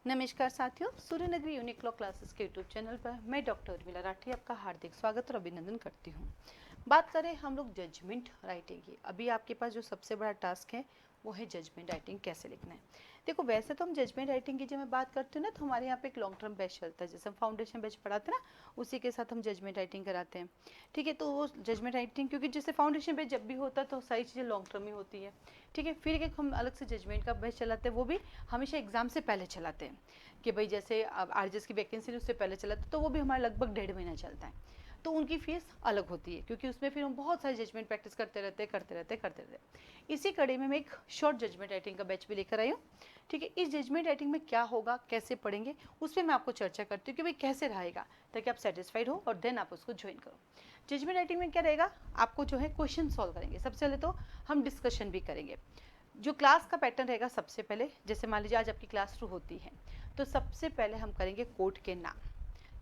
नमस्कार साथियों, सूर्य नगरी यूनिक लॉ क्लासेस के यूट्यूब चैनल पर मैं डॉक्टर उर्मिला राठी आपका हार्दिक स्वागत और अभिनंदन करती हूँ। बात करें हम लोग जजमेंट राइटिंग की। अभी आपके पास जो सबसे बड़ा टास्क है वो है जजमेंट राइटिंग कैसे लिखना है। देखो, वैसे तो हम जजमेंट राइटिंग की जब मैं बात करती हूँ ना, तो हमारे यहाँ पे एक लॉन्ग टर्म बैच चलता है, जैसे हम फाउंडेशन बैच पढ़ाते हैं ना, उसी के साथ हम जजमेंट राइटिंग कराते हैं। ठीक है, तो वो जजमेंट राइटिंग, क्योंकि जैसे फाउंडेशन बैच जब भी होता है तो सारी चीज़ें लॉन्ग टर्म ही होती है। ठीक है, फिर एक हम अलग से जजमेंट का बैच चलाते हैं, वो भी हमेशा एग्जाम से पहले चलाते हैं कि भाई जैसे अब आरजेएस की वैकेंसी उससे पहले चला था, तो वो भी हमारा लगभग 1.5 महीना चलता है। तो उनकी फीस अलग होती है, क्योंकि उसमें फिर हम बहुत सारे जजमेंट प्रैक्टिस करते रहते हैं। इसी कड़ी में मैं एक शॉर्ट जजमेंट राइटिंग का बैच भी लेकर आई हूँ। ठीक है, इस जजमेंट राइटिंग में क्या होगा, कैसे पढ़ेंगे, उस पर मैं आपको चर्चा करती हूँ कि भाई कैसे रहेगा, ताकि आप सेटिस्फाइड हो और देन आप उसको ज्वाइन करो। जजमेंट राइटिंग में क्या रहेगा, आपको जो है क्वेश्चन सॉल्व करेंगे। सबसे पहले तो हम डिस्कशन भी करेंगे। जो क्लास का पैटर्न रहेगा, सबसे पहले जैसे मान लीजिए आज आपकी क्लास शुरू होती है, तो सबसे पहले हम करेंगे कोर्ट के नाम,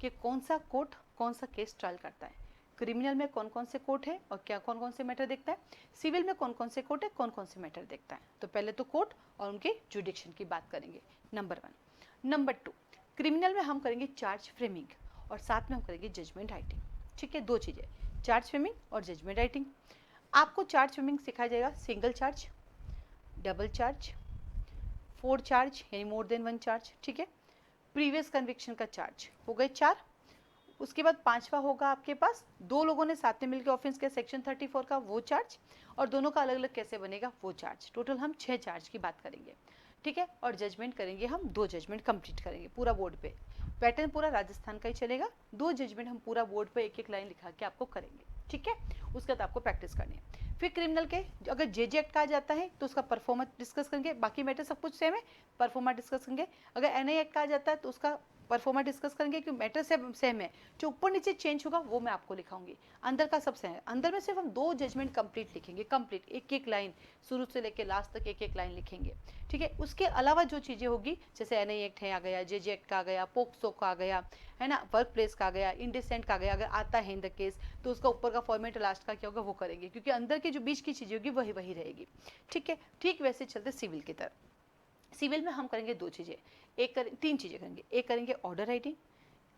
कि कौन सा कोर्ट कौन सा केस ट्रायल करता है। क्रिमिनल में कौन कौन से कोर्ट है और क्या कौन कौन से मैटर देखता है, सिविल में कौन कौन से कोर्ट है, कौन कौन से मैटर देखता है। तो पहले तो कोर्ट और उनके जुडिक्शन की बात करेंगे, नंबर 1। नंबर 2, क्रिमिनल में हम करेंगे चार्ज फ्रेमिंग और साथ में हम करेंगे जजमेंट राइटिंग। ठीक है, दो चीज़ें, चार्ज फ्रेमिंग और जजमेंट राइटिंग। आपको चार्ज फ्रेमिंग सिखाया जाएगा, single charge, double charge, 4 charge यानी मोर देन 1 चार्ज। ठीक है, प्रीवियस कन्विक्शन का चार्ज हो गए 4। उसके बाद 5वां होगा आपके पास, दो लोगों ने साथ में मिलकर ऑफेंस किया सेक्शन 34 का, वो चार्ज, और दोनों का अलग अलग कैसे बनेगा वो चार्ज। टोटल हम 6 चार्ज की बात करेंगे। ठीक है, और जजमेंट करेंगे हम 2 जजमेंट कंप्लीट करेंगे पूरा बोर्ड पे। पैटर्न पूरा राजस्थान का ही चलेगा, 2 जजमेंट हम पूरा बोर्ड पे एक एक लाइन लिखा के आपको करेंगे। ठीक है, उसके बाद आपको प्रैक्टिस करनी है। फिर क्रिमिनल के अगर जेजे एक्ट कहा जाता है तो उसका परफॉर्मेंस डिस्कस करेंगे, बाकी मैटर सब कुछ सेम है, परफॉर्मेंस डिस्कस करेंगे। अगर एनआई एक्ट कहा जाता है तो उसका परफॉर्मेंस डिस्कस करेंगे, क्योंकि मैटर सेम है, जो ऊपर नीचे चेंज होगा वो मैं आपको लिखाऊंगी। अंदर का सब सेम है, अंदर में सिर्फ हम 2 जजमेंट कंप्लीट लिखेंगे, कंप्लीट एक एक लाइन, शुरू से लेकर लास्ट तक एक एक लाइन लिखेंगे। ठीक है, उसके अलावा जो चीज़ें होगी, जैसे एनआई एक्ट है आ गया, जेजे एक्ट का आ गया, पोक्सो का आ गया, है ना, वर्क प्लेस का आ गया, इंडिसेंट का आ गया, अगर आता है इन द केस तो उसका ऊपर का फॉर्मेट लास्ट का क्या होगा वो करेंगे, क्योंकि अंदर की जो बीच की चीज़ें होगी वही वही रहेगी। ठीक है, ठीक वैसे चलते सिविल की तरफ। सिविल में हम करेंगे 2 चीज़ें, 3 चीज़ें करेंगे। एक करेंगे ऑर्डर राइटिंग,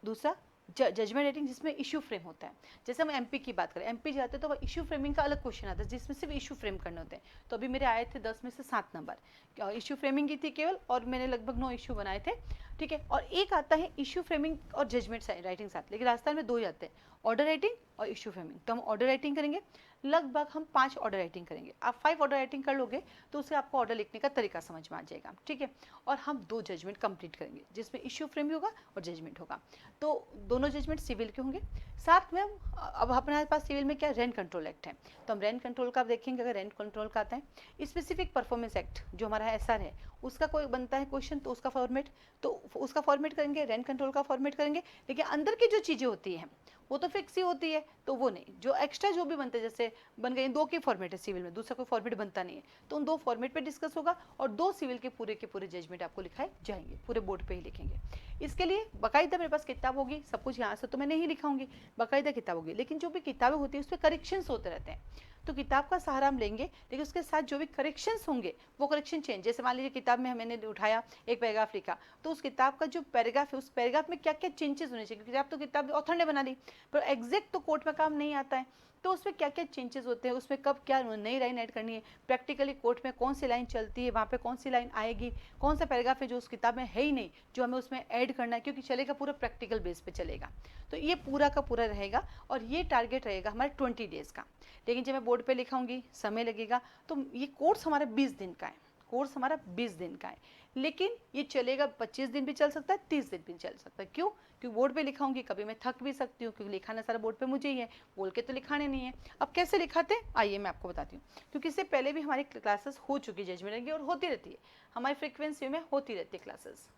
दूसरा जजमेंट राइटिंग, जिसमें इशू फ्रेम होता है। जैसे हम एमपी की बात करें, एमपी जाते हैं तो वह इशू फ्रेमिंग का अलग क्वेश्चन आता है, जिसमें सिर्फ इशू फ्रेम करने होते हैं। तो अभी मेरे आए थे 10 में से 7 नंबर इशू फ्रेमिंग की थी केवल, और मैंने लगभग 9 इशू बनाए थे। ठीक है, और एक आता है इशू फ्रेमिंग और जजमेंट राइटिंग साथ, लेकिन राजस्थान में 2 ही आते हैं, ऑर्डर राइटिंग और इशू फ्रेमिंग। तो हम ऑर्डर राइटिंग करेंगे, लगभग हम 5 ऑर्डर राइटिंग करेंगे। आप 5 ऑर्डर राइटिंग कर लोगे तो उससे आपको ऑर्डर लिखने का तरीका समझ में आ जाएगा। ठीक है, और हम 2 जजमेंट कंप्लीट करेंगे, जिसमें इशू फ्रेम भी होगा और जजमेंट होगा। तो दोनों जजमेंट सिविल के होंगे। साथ में हम अब हमारे पास सिविल में क्या, रेंट कंट्रोल एक्ट है, तो हम रेंट कंट्रोल का देखेंगे। अगर रेंट कंट्रोल का आता है, स्पेसिफिक परफॉर्मेंस एक्ट जो हमारा एसआर है, उसका कोई बनता है क्वेश्चन, तो उसका फॉर्मेट, तो उसका फॉर्मेट करेंगे, रेंट कंट्रोल का फॉर्मेट करेंगे। लेकिन अंदर की जो चीज़ें होती हैं वो तो फिक्स ही होती है, तो वो नहीं, जो एक्स्ट्रा जो भी बनते हैं, जैसे बन गए 2 के फॉर्मेट है सिविल में, दूसरा कोई फॉर्मेट बनता नहीं है, तो उन 2 फॉर्मेट पे डिस्कस होगा, और 2 सिविल के पूरे जजमेंट आपको लिखाए जाएंगे, पूरे बोर्ड पे ही लिखेंगे। इसके लिए बाकायदा मेरे पास किताब होगी, सब कुछ यहाँ से तो मैं नहीं लिखाऊंगी, बाकायदा किताब होगी, लेकिन जो भी किताबें होती है उस पर करेक्शंस होते रहते हैं, तो किताब का सहारा हम लेंगे, लेकिन उसके साथ जो भी करेक्शंस होंगे वो करेक्शन चेंज, जैसे मान लीजिए किताब में मैंने उठाया एक पैराग्राफ लिखा, तो उस किताब का जो पैराग्राफ है, उस पैराग्राफ में क्या क्या चेंजेस होने चाहिए, क्योंकि आप तो किताब ऑथर ने बना दी, पर एग्जैक्ट तो कोर्ट में काम नहीं आता है, तो उसमें क्या क्या चेंजेस होते हैं, उसमें कब क्या नई लाइन ऐड करनी है, प्रैक्टिकली कोर्ट में कौन सी लाइन चलती है, वहाँ पे कौन सी लाइन आएगी, कौन सा पैराग्राफ है जो उस किताब में है ही नहीं, जो हमें उसमें ऐड करना है, क्योंकि चलेगा पूरा प्रैक्टिकल बेस पे चलेगा। तो ये पूरा का पूरा रहेगा, और ये टारगेट रहेगा हमारे 20 डेज़ का। लेकिन जब मैं बोर्ड पे लिखाऊंगी समय लगेगा, तो ये कोर्स हमारा 20 दिन का है, कोर्स हमारा 20 दिन का है, लेकिन ये चलेगा 25 दिन भी चल सकता है, 30 दिन भी चल सकता है। क्यों? क्योंकि बोर्ड पे लिखाऊंगी, कभी मैं थक भी सकती हूँ, क्योंकि लिखाना सारा बोर्ड पे मुझे ही है, बोल के तो लिखाने नहीं है। अब कैसे लिखाते हैं आइए मैं आपको बताती हूँ, क्योंकि इससे पहले भी हमारी क्लासेस हो चुकी है जजमेंट की, और होती रहती है, हमारी फ्रिक्वेंसी में होती रहती है क्लासेस।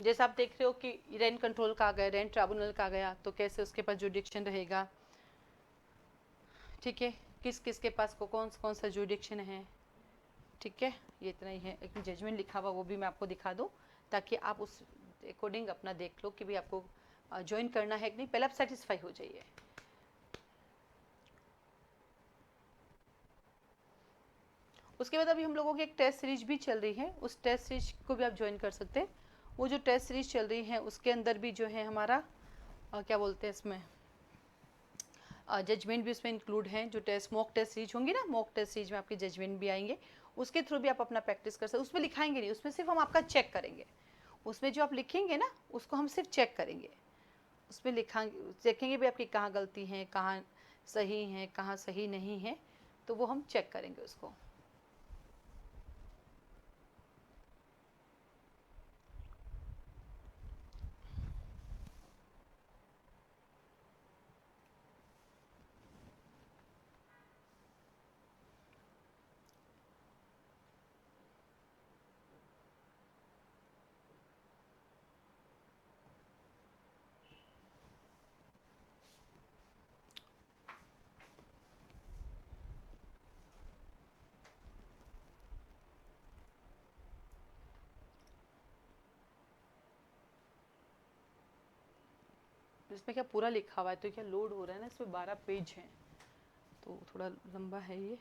जैसे आप देख रहे हो कि रेंट कंट्रोल का आ गया, रेंट ट्राइब्यूनल का आ गया, तो कैसे उसके पास जुडिक्शन रहेगा। ठीक है, किस किस के पास को कौन सा जुडिक्शन है, ठीक है, ये इतना ही है। एक जजमेंट लिखा हुआ वो भी मैं आपको दिखा दूँ ताकि आप उस अकॉर्डिंग अपना देख लो कि भाई आपको ज्वाइन करना है कि नहीं, पहले आप सेटिस्फाई हो जाइए। उसके बाद अभी हम लोगों की एक टेस्ट सीरीज भी चल रही है, उस टेस्ट सीरीज को भी आप ज्वाइन कर सकते हैं। वो जो टेस्ट सीरीज चल रही है उसके अंदर भी जो है हमारा क्या बोलते हैं इसमें जजमेंट भी उसमें इंक्लूड हैं। जो टेस्ट मॉक टेस्ट सीरीज होंगी ना, मॉक टेस्ट सीरीज में आपके जजमेंट भी आएंगे, उसके थ्रू भी आप अपना प्रैक्टिस कर सकते। उसमें लिखाएंगे नहीं, उसमें सिर्फ हम आपका चेक करेंगे। उसमें जो आप लिखेंगे ना उसको हम सिर्फ चेक करेंगे, उसमें लिखाएंगे, देखेंगे भी आपकी कहाँ गलती है, कहाँ सही है, कहाँ सही नहीं है, तो वो हम चेक करेंगे उसको। इसमें क्या पूरा लिखा हुआ है, तो क्या लोड हो रहा है ना, इसमें 12 पेज हैं तो थोड़ा लंबा है ये,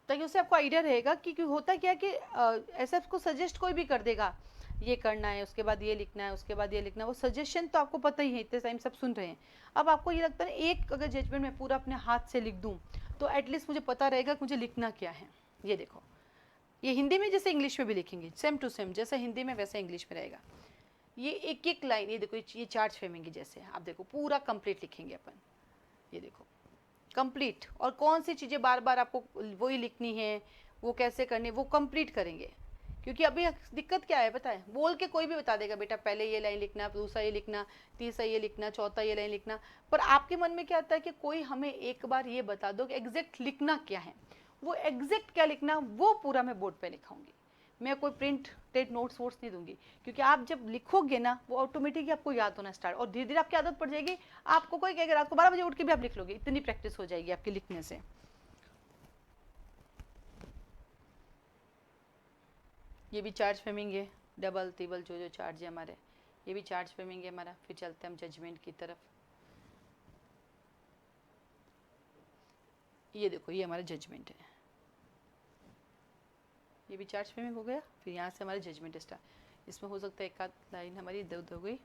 ताकि उससे आपको आइडिया रहेगा कि होता क्या कि ऐसा आपको सजेस्ट कोई भी कर देगा, ये करना है, उसके बाद ये लिखना है, उसके बाद ये लिखना है, वो सजेशन तो आपको पता ही है, इतने टाइम सब सुन रहे हैं। अब आपको ये लगता है ना, एक अगर जजमेंट मैं पूरा अपने हाथ से लिख दूँ तो एटलीस्ट मुझे पता रहेगा कि मुझे लिखना क्या है। ये देखो, ये हिंदी में जैसे इंग्लिश में भी लिखेंगे, सेम टू सेम, जैसा हिंदी में वैसे इंग्लिश में रहेगा। ये एक एक लाइन, ये देखो, ये चार्ज फ्रेमिंग जैसे आप देखो पूरा कंप्लीट लिखेंगे अपन। ये देखो कंप्लीट, और कौन सी चीज़ें बार बार आपको वही लिखनी है, वो कैसे करनी है, वो कंप्लीट करेंगे। क्योंकि अभी दिक्कत क्या है पता है, बोल के कोई भी बता देगा बेटा पहले ये लाइन लिखना, दूसरा ये लिखना, तीसरा ये लिखना, चौथा ये लाइन लिखना, पर आपके मन में क्या आता है कि कोई हमें एक बार ये बता दो कि एग्जैक्ट लिखना क्या है। वो एग्जैक्ट क्या लिखना वो पूरा मैं बोर्ड पे लिखाऊंगी, मैं कोई प्रिंटेड नोट्स वोट्स नहीं दूंगी। क्योंकि आप जब लिखोगे ना वो ऑटोमेटिकली आपको याद होना स्टार्ट, और धीरे धीरे आपकी आदत पड़ जाएगी। आपको कोई कहेगा रात को 12 बजे उठ के भी आप लिख लोगे, इतनी प्रैक्टिस हो जाएगी आपके लिखने से। ये भी चार्ज फ्रेमिंग है, डबल टिबल जो जो चार्ज है हमारे, ये भी चार्ज फ्रेमिंग है हमारा। फिर चलते हैं हम जजमेंट की तरफ। ये देखो, ये हमारा जजमेंट है, ये भी चार्ज फ्रेमिंग हो गया। फिर यहाँ से हमारा जजमेंट स्टार्ट, इसमें हो सकता है एक आध लाइन हमारी इधर उधर हो गई।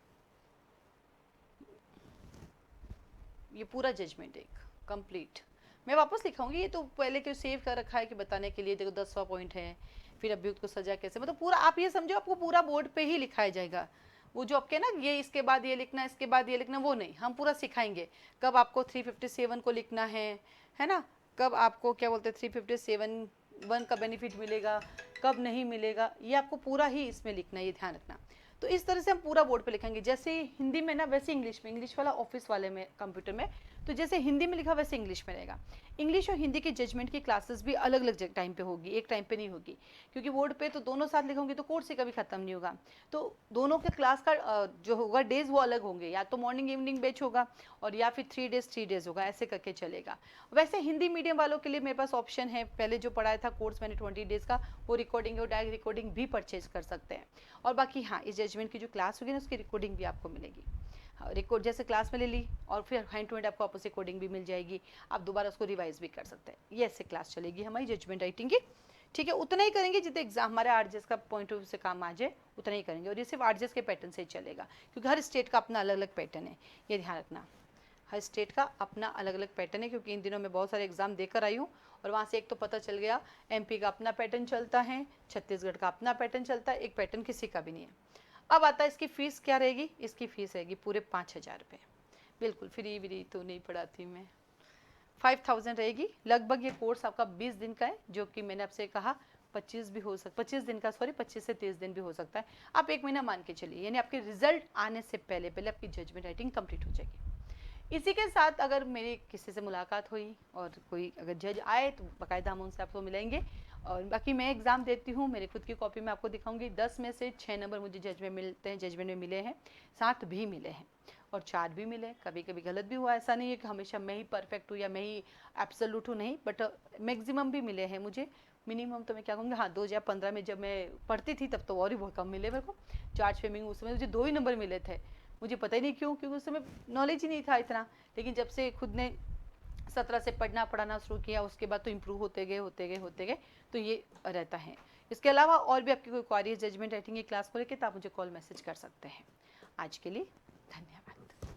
ये पूरा जजमेंट एक कंप्लीट मैं वापस लिखाऊंगी, ये तो पहले क्यों सेव कर रखा है कि बताने के लिए। देखो 10वां पॉइंट है, फिर अभियुक्त को सजा कैसे, मतलब पूरा आप ये समझो आपको पूरा बोर्ड पे ही लिखाया जाएगा। वो जो आपके ना ये इसके बाद ये लिखना, इसके बाद ये लिखना, वो नहीं, हम पूरा सिखाएंगे। कब आपको 357 को लिखना है ना, कब आपको क्या बोलते हैं 357(1) का बेनिफिट मिलेगा, कब नहीं मिलेगा, ये आपको पूरा ही इसमें लिखना है, ये ध्यान रखना। तो इस तरह से हम पूरा बोर्ड पे लिखेंगे, जैसे हिंदी में ना वैसे इंग्लिश में, इंग्लिश वाला ऑफिस वाले में कंप्यूटर में, तो जैसे हिंदी में लिखा वैसे इंग्लिश में रहेगा। इंग्लिश और हिंदी के जजमेंट की क्लासेस भी अलग अलग टाइम पे होगी, एक टाइम पे नहीं होगी। क्योंकि बोर्ड पे तो दोनों साथ लिखोगे तो कोर्स से कभी खत्म नहीं होगा। तो दोनों के क्लास का जो होगा डेज वो अलग होंगे, या तो मॉर्निंग इवनिंग बैच होगा, और या फिर 3 डेज होगा, ऐसे करके चलेगा। वैसे हिंदी मीडियम वालों के लिए मेरे पास ऑप्शन है, पहले जो पढ़ाया था कोर्स मैंने 20 डेज का, वो रिकॉर्डिंग और डायरेक्ट रिकॉर्डिंग भी परचेज कर सकते हैं। और बाकी हाँ, इस जजमेंट की जो क्लास होगी ना उसकी रिकॉर्डिंग भी आपको मिलेगी। रिकॉर्ड जैसे क्लास में ले ली, और फिर हैंड टू हैंड आपको आपस रिकॉर्डिंग भी मिल जाएगी, आप दोबारा उसको रिवाइज भी कर सकते हैं। ये ऐसे क्लास चलेगी हमारी जजमेंट राइटिंग की। ठीक है, उतना ही करेंगे जितने एग्जाम हमारे आरजेएस का पॉइंट ऑफ व्यू से काम आ जाए, उतना ही करेंगे। और ये सिर्फ आरजेएस के पैटर्न से ही चलेगा, क्योंकि हर स्टेट का अपना अलग अलग पैटर्न है, ये ध्यान रखना। हर स्टेट का अपना अलग अलग पैटर्न है, क्योंकि इन दिनों में बहुत सारे एग्जाम देकर आई हूँ, और वहाँ से एक तो पता चल गया एमपी का अपना पैटर्न चलता है, छत्तीसगढ़ का अपना पैटर्न चलता है, एक पैटर्न किसी का भी नहीं है। अब आता है इसकी फ़ीस क्या रहेगी, इसकी फ़ीस रहेगी पूरे 5,000 रुपये, बिल्कुल फ्री व्री तो नहीं पढ़ाती मैं। 5,000 रहेगी लगभग। ये कोर्स आपका 20 दिन का है, जो कि मैंने आपसे कहा 25 भी हो सकता, 25 दिन का, सॉरी 25 से 30 दिन भी हो सकता है। आप 1 महीना मान के चलिए, यानी आपके रिजल्ट आने से पहले पहले आपकी जजमेंट राइटिंग कंप्लीट हो जाएगी। इसी के साथ अगर मेरी किसी से मुलाकात हुई और कोई अगर जज आए तो बाकायदा हम उनसे आपको मिलेंगे। और बाकी मैं एग्ज़ाम देती हूँ, मेरी खुद की कॉपी में आपको दिखाऊंगी। 10 में से 6 नंबर मुझे जज में मिलते हैं, जजमेंट में मिले हैं, 7 भी मिले हैं। और 4 भी मिले, कभी कभी गलत भी हुआ, ऐसा नहीं है कि हमेशा मैं ही परफेक्ट हूँ या मैं ही एब्सोल्यूट हूँ, नहीं, बट मैक्सिमम भी मिले हैं मुझे। मिनिमम तो मैं क्या कहूँगी, हाँ 2015 में जब मैं पढ़ती थी तब तो और ही बहुत कम मिले मेरे को। चार्ज फेमिंग उस समय मुझे 2 ही नंबर मिले थे, मुझे पता ही नहीं क्यों, क्योंकि उस समय नॉलेज ही नहीं था इतना। लेकिन जब से खुद ने 17 से पढ़ना पढ़ाना शुरू किया, उसके बाद तो इम्प्रूव होते गए होते गए होते गए, तो ये रहता है। इसके अलावा और भी आपकी कोई क्वारी जजमेंट राइटिंग की क्लास को लेकर, तो आप मुझे कॉल मैसेज कर सकते हैं। आज के लिए धन्यवाद।